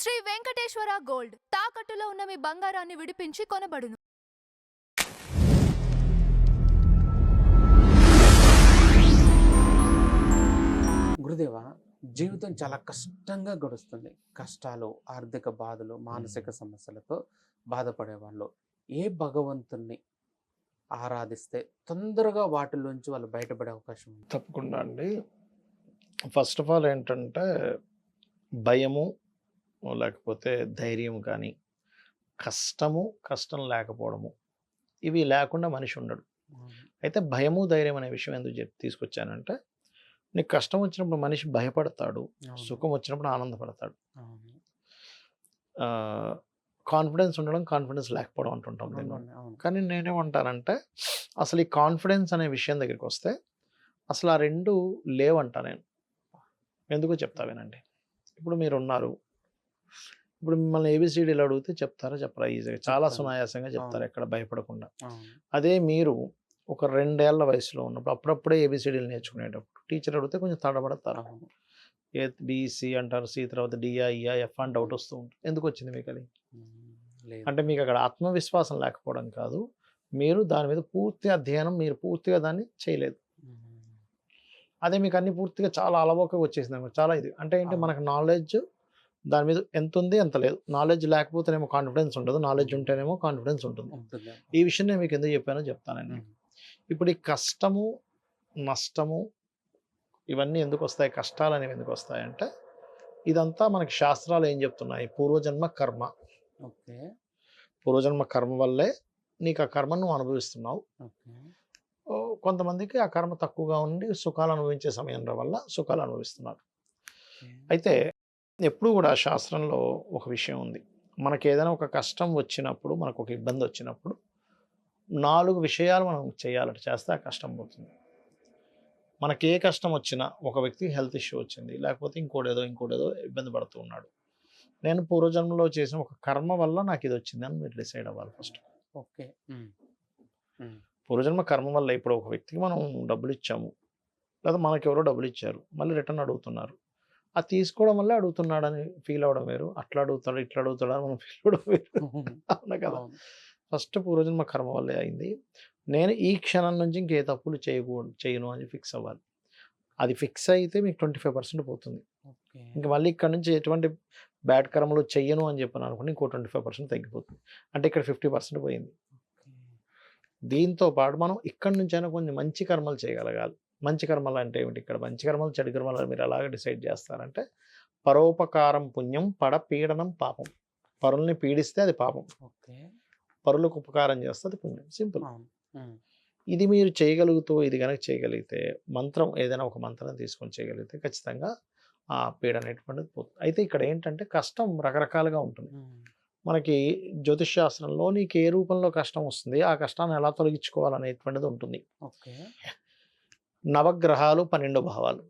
Shri Venkateswara gold తాకట్టులో ఉన్న మీ బంగారాన్ని విడిపించి కొనబడును. గురుదేవ, జీవితం చాలా కష్టంగా గడుస్తుంది. కష్టాలు, ఆర్థిక బాధలు, మానసిక సమస్యలతో బాధపడేవాళ్ళు ఏ భగవంతుణ్ణి ఆరాధిస్తే తొందరగా వాటిలోంచి వాళ్ళు బయటపడే అవకాశం ఉంది? తప్పకుండా అండి. ఫస్ట్ ఆఫ్ ఆల్ ఏంటంటే భయము లేకపోతే ధైర్యం కానీ కష్టం లేకపోవడము ఇవి లేకుండా మనిషి ఉండడు. అయితే భయము ధైర్యం అనే విషయం ఎందుకు తీసుకొచ్చానంటే నీకు కష్టం వచ్చినప్పుడు మనిషి భయపడతాడు, సుఖం వచ్చినప్పుడు ఆనందపడతాడు. కాన్ఫిడెన్స్ ఉండడం, కాన్ఫిడెన్స్ లేకపోవడం అంటుంటాం దీన్ని. కానీ నేనేమంటానంటే అసలు ఈ కాన్ఫిడెన్స్ అనే విషయం దగ్గరికి వస్తే అసలు ఆ రెండు లేవంటా నేను. ఎందుకో చెప్తా వినండి. ఇప్పుడు మీరు ఉన్నారు, ఇప్పుడు మిమ్మల్ని ఏబిసిడీలు అడిగితే చెప్తారా చెప్పరా? ఈజీగా చాలా సునాయాసంగా చెప్తారు, ఎక్కడ భయపడకుండా. అదే మీరు ఒక 2 ఏళ్ల వయసులో ఉన్నప్పుడు అప్పుడప్పుడే ఏబిసిడీలు నేర్చుకునేటప్పుడు టీచర్ అడిగితే కొంచెం తడబడతారు. ఏ బిసి అంటారు, సి తర్వాత డిఆ ఇయా ఎఫ్ అని డౌట్ వస్తూ ఉంటుంది. ఎందుకు వచ్చింది మీకు అది? అంటే మీకు అక్కడ ఆత్మవిశ్వాసం లేకపోవడం కాదు, మీరు దాని మీద పూర్తి అధ్యయనం, మీరు పూర్తిగా దాన్ని చేయలేదు. అదే మీకు అన్ని పూర్తిగా చాలా అలవోకగా వచ్చేసింది అనమాట. చాలా ఇది అంటే ఏంటి, మనకు నాలెడ్జ్ దాని మీద ఎంత ఉంది ఎంత లేదు. నాలెడ్జ్ లేకపోతేనేమో కాన్ఫిడెన్స్ ఉండదు, నాలెడ్జ్ ఉంటేనేమో కాన్ఫిడెన్స్ ఉంటుంది. ఈ విషయం నేను మీకు ఎందుకు చెప్పానో చెప్తానండి. ఇప్పుడు ఈ కష్టము, నష్టము ఇవన్నీ ఎందుకు వస్తాయి, కష్టాలు అనేవి ఎందుకు వస్తాయంటే ఇదంతా మనకి శాస్త్రాలు ఏం చెప్తున్నాయి, పూర్వజన్మ కర్మ. పూర్వజన్మ కర్మ వల్లే నీకు ఆ కర్మను నువ్వు అనుభవిస్తున్నావు. కొంతమందికి ఆ కర్మ తక్కువగా ఉండి సుఖాలు అనుభవించే సమయం వల్ల సుఖాలు అనుభవిస్తున్నారు. అయితే ఎప్పుడు కూడా శాస్త్రంలో ఒక విషయం ఉంది, మనకి ఏదైనా ఒక కష్టం వచ్చినప్పుడు, మనకు ఒక ఇబ్బంది వచ్చినప్పుడు 4 విషయాలు మనం చేయాలంటే చేస్తే ఆ కష్టం పోతుంది. మనకి ఏ కష్టం వచ్చినా, ఒక వ్యక్తికి హెల్త్ ఇష్యూ వచ్చింది, లేకపోతే ఇంకోటేదో ఇబ్బంది పడుతూ ఉన్నాడు, నేను పూర్వజన్మలో చేసిన ఒక కర్మ వల్ల నాకు ఇది వచ్చింది అని మీరు డిసైడ్ అవ్వాలి ఫస్ట్. ఓకే, పూర్వజన్మ కర్మ వల్ల ఇప్పుడు ఒక వ్యక్తికి మనం డబ్బులు ఇచ్చాము, లేదా మనకి ఎవరో డబ్బులు ఇచ్చారు, మళ్ళీ రిటర్న్ అడుగుతున్నారు. అది తీసుకోవడం వల్ల అడుగుతున్నాడని ఫీల్ అవ్వడం వేరు, అట్లా అడుగుతాడు ఇట్లా అడుగుతాడు అని మనం ఫీల్ అవ్వడం వేరు. అవునా కదా? ఫస్ట్ పూర్వజన్మ కర్మ వల్లే అయింది, నేను ఈ క్షణం నుంచి ఇంకే తప్పులు చేయను అని ఫిక్స్ అవ్వాలి. అది ఫిక్స్ అయితే మీకు 25% పోతుంది. ఇంకా మళ్ళీ ఇక్కడ నుంచి ఎటువంటి బ్యాడ్ కర్మలు చెయ్యను అని చెప్పాను అనుకోండి, ఇంకో 25% తగ్గిపోతుంది. అంటే ఇక్కడ 50% పోయింది. దీంతో పాటు మనం ఇక్కడి నుంచైనా కొంచెం మంచి కర్మలు చేయగలగాలి. మంచి కర్మలు అంటే ఏమిటి? ఇక్కడ మంచి కర్మలు చెడు కర్మలు మీరు ఎలాగ డిసైడ్ చేస్తారంటే పరోపకారం పుణ్యం, పీడనం పాపం. పరుల్ని పీడిస్తే అది పాపం, పరులకు ఉపకారం చేస్తే అది పుణ్యం. సింపుల్. ఇది మీరు చేయగలుగుతూ ఇది కనుక చేయగలిగితే, మంత్రం ఏదైనా ఒక మంత్రం తీసుకొని చేయగలిగితే ఖచ్చితంగా ఆ పీడ అనేటువంటిది పోతుంది. అయితే ఇక్కడ ఏంటంటే కష్టం రకరకాలుగా ఉంటుంది. మనకి జ్యోతిష్ శాస్త్రంలో నీకు ఏ రూపంలో కష్టం వస్తుంది, ఆ కష్టాన్ని ఎలా తొలగించుకోవాలనేటువంటిది ఉంటుంది. నవగ్రహాలు 12 భావాలు.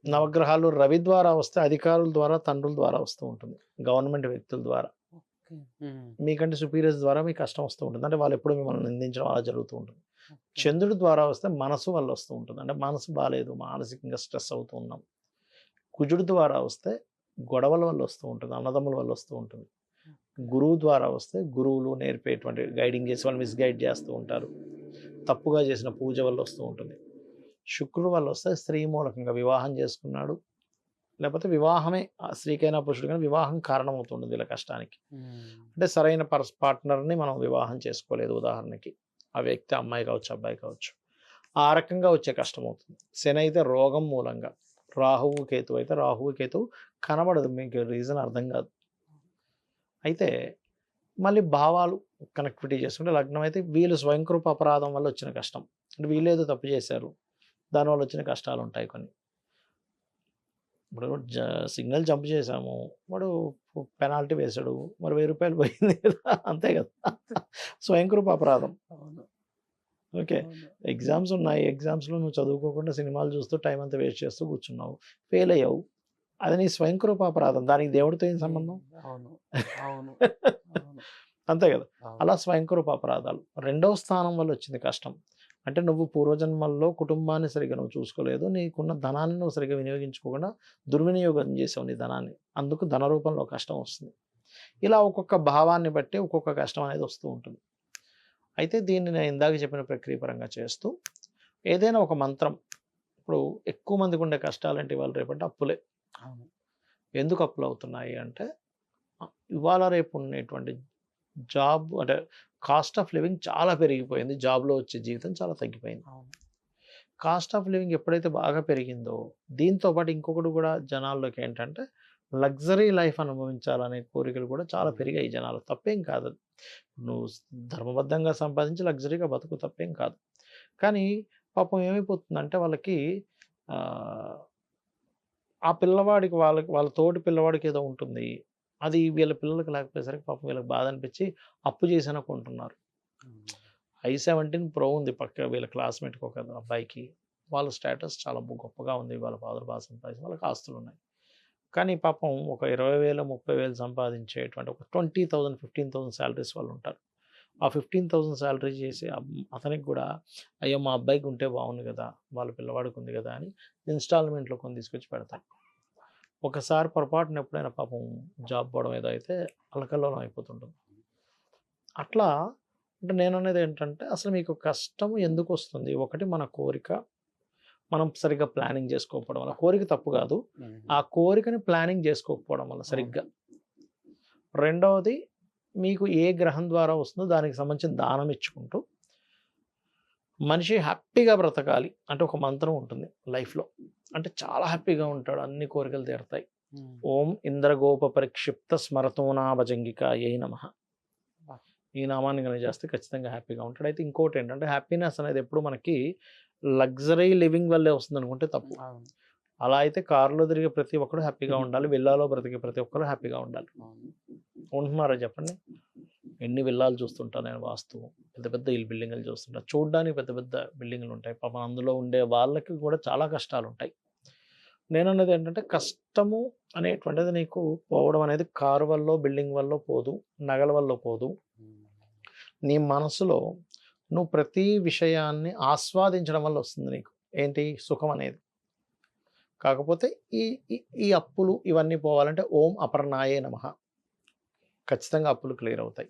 నవగ్రహాలు రవి ద్వారా వస్తే అధికారుల ద్వారా, తండ్రుల ద్వారా వస్తూ ఉంటుంది, గవర్నమెంట్ వ్యక్తుల ద్వారా, మీకంటే సుపీరియర్స్ ద్వారా మీకు కష్టం వస్తూ ఉంటుంది. అంటే వాళ్ళు ఎప్పుడు మిమ్మల్ని నిందించడం అలా జరుగుతూ ఉంటుంది. చంద్రుడి ద్వారా వస్తే మనసు వల్ల వస్తూ ఉంటుంది, అంటే మనసు బాగాలేదు, మానసికంగా స్ట్రెస్ అవుతూ ఉన్నాం. కుజుడి ద్వారా వస్తే గొడవల వల్ల వస్తూ ఉంటుంది, అన్నదమ్ముల వల్ల వస్తూ ఉంటుంది. గురువు ద్వారా వస్తే గురువులు నేర్పేటువంటి గైడింగ్ చేసి వాళ్ళు మిస్గైడ్ చేస్తూ ఉంటారు, తప్పుగా చేసిన పూజ వల్ల వస్తూ ఉంటుంది. శుక్రుడు వల్ల వస్తే స్త్రీ మూలకంగా వివాహం చేసుకున్నాడు, లేకపోతే వివాహమే స్త్రీకైనా పురుషుడికైనా వివాహం కారణమవుతుంటుంది ఇలా కష్టానికి. అంటే సరైన పార్ట్నర్ని మనం వివాహం చేసుకోలేదు ఉదాహరణకి, ఆ వ్యక్తి అమ్మాయి కావచ్చు అబ్బాయి కావచ్చు, ఆ రకంగా వచ్చే కష్టం అవుతుంది. శని అయితే రోగం మూలంగా, రాహువు కేతు అయితే రాహువు కేతువు కనబడదు, మీకు రీజన్ అర్థం కాదు. అయితే మళ్ళీ భావాలు కనెక్టివిటీ చేసుకుంటే లగ్నం అయితే వీళ్ళు స్వయంకృప అపరాధం వల్ల వచ్చిన కష్టం, అంటే వీళ్ళేదో తప్పు చేశారు దానివల్ల వచ్చిన కష్టాలు ఉంటాయి కొన్ని. ఇప్పుడు సిగ్నల్ జంప్ చేసాము, వాడు పెనాల్టీ వేశాడు, మరి 1000 రూపాయలు పోయింది కదా, అంతే కదా, స్వయంకృప అపరాధం. ఓకే, ఎగ్జామ్స్ ఉన్నాయి, ఎగ్జామ్స్లో నువ్వు చదువుకోకుండా సినిమాలు చూస్తూ టైం అంతా వేస్ట్ చేస్తూ కూర్చున్నావు, ఫెయిల్ అయ్యావు, అది నీ స్వయంకృప అపరాధం, దానికి దేవుడితో ఏం సంబంధం? అంతే కదా. అలా స్వయంకృప అపరాధాలు. 2వ స్థానం వల్ల వచ్చింది కష్టం, అంటే నువ్వు పూర్వజన్మల్లో కుటుంబాన్ని సరిగ్గా నువ్వు చూసుకోలేదు, నీకున్న ధనాన్ని నువ్వు సరిగ్గా వినియోగించుకోకుండా దుర్వినియోగం చేసావు నీ ధనాన్ని, అందుకు ధన రూపంలో కష్టం వస్తుంది. ఇలా ఒక్కొక్క భావాన్ని బట్టి ఒక్కొక్క కష్టం అనేది వస్తూ ఉంటుంది. అయితే దీన్ని నేను ఇందాక చెప్పిన ప్రక్రియ పరంగా చేస్తూ ఏదైనా ఒక మంత్రం, ఇప్పుడు ఎక్కువ మందికి ఉండే కష్టాలంటే ఇవాళ రేపంటే అప్పులే. అవును. ఎందుకు అప్పులు అవుతున్నాయి అంటే ఇవాళ రేపు ఉండేటువంటి జాబ్ అంటే కాస్ట్ ఆఫ్ లివింగ్ చాలా పెరిగిపోయింది, జాబ్లో వచ్చే జీవితం చాలా తగ్గిపోయింది. అవును. కాస్ట్ ఆఫ్ లివింగ్ ఎప్పుడైతే బాగా పెరిగిందో దీంతో పాటు ఇంకొకటి కూడా జనాల్లోకి ఏంటంటే లగ్జరీ లైఫ్ అనుభవించాలనే కోరికలు కూడా చాలా పెరిగాయి జనాలు. తప్పేం కాదు అది, నువ్వు ధర్మబద్ధంగా సంపాదించి లగ్జరీగా బతుకు, తప్పేం కాదు. కానీ పాపం ఏమైపోతుందంటే వాళ్ళకి ఆ పిల్లవాడికి వాళ్ళ తోటి పిల్లవాడికి ఏదో ఉంటుంది, అది వీళ్ళ పిల్లలకి లేకపోయేసరికి పాపం వీళ్ళకి బాధ అనిపించి అప్పు చేసి కొంటున్నారు. i17 Pro ఉంది పక్క వీళ్ళ క్లాస్మేట్కి ఒక అబ్బాయికి, వాళ్ళ స్టేటస్ చాలా గొప్పగా ఉంది, వాళ్ళ ఫాదర్ బాగా సంపాదించి వాళ్ళకి ఆస్తులు ఉన్నాయి. కానీ పాపం ఒక 20,000 30,000 సంపాదించేటువంటి ఒక 20,000 15,000 శాలరీస్ వాళ్ళు ఉంటారు. ఆ 15,000 శాలరీ చేసి అతనికి కూడా అయ్యో మా అబ్బాయికి ఉంటే బాగుంది కదా, వాళ్ళ పిల్లవాడికి ఉంది కదా అని ఇన్స్టాల్మెంట్లో కొన్ని తీసుకొచ్చి పెడతారు. ఒకసారి పొరపాటున ఎప్పుడైనా పాపం జాబ్ పోవడం ఏదో అయితే అలకల్లోలం అయిపోతుంటుంది. అట్లా అంటే నేను అనేది ఏంటంటే అసలు మీకు కష్టం ఎందుకు వస్తుంది? ఒకటి మన కోరిక, మనం సరిగ్గా ప్లానింగ్ చేసుకోకపోవడం వల్ల. కోరిక తప్పు కాదు, ఆ కోరికని ప్లానింగ్ చేసుకోకపోవడం వల్ల సరిగ్గా. రెండవది మీకు ఏ గ్రహం ద్వారా వస్తుందో దానికి సంబంధించిన దానం ఇచ్చుకుంటూ మనిషి హ్యాపీగా బ్రతకాలి అంటే ఒక మంత్రం ఉంటుంది లైఫ్లో, అంటే చాలా హ్యాపీగా ఉంటాడు, అన్ని కోరికలు తీరుతాయి. ఓం ఇంద్రగోప పరిక్షిప్త స్మరతోనా భజంగిక ఏ నమః. ఈ నామాన్ని కనుక చేస్తే ఖచ్చితంగా హ్యాపీగా ఉంటాడు. అయితే ఇంకోటి ఏంటంటే హ్యాపీనెస్ అనేది ఎప్పుడు మనకి లగ్జరీ లివింగ్ వల్లే వస్తుంది అనుకుంటే తప్పు. అలా అయితే కారులో తిరిగే ప్రతి ఒక్కరు హ్యాపీగా ఉండాలి, విల్లాలో బ్రతికే ప్రతి ఒక్కరు హ్యాపీగా ఉండాలి. ఉంటున్నారా చెప్పండి? ఎన్ని విల్లాలు చూస్తుంటా నేను, వాస్తవం పెద్ద పెద్ద ఇల్లు బిల్డింగ్లు చూస్తుంటా, చూడడానికి పెద్ద పెద్ద బిల్డింగ్లు ఉంటాయి, పాపం అందులో ఉండే వాళ్ళకి కూడా చాలా కష్టాలు ఉంటాయి. నేను అన్నది ఏంటంటే కష్టము అనేటువంటిది నీకు పోవడం అనేది కారు వల్ల బిల్డింగ్ వల్ల పోదు, నగల వల్ల పోదు. నీ మనసులో నువ్వు ప్రతి విషయాన్ని ఆస్వాదించడం వల్ల వస్తుంది నీకు ఏంటి సుఖం అనేది. కాకపోతే ఈ అప్పులు ఇవన్నీ పోవాలంటే ఓం అపర్ణాయే నమః, ఖచ్చితంగా అప్పులు క్లియర్ అవుతాయి.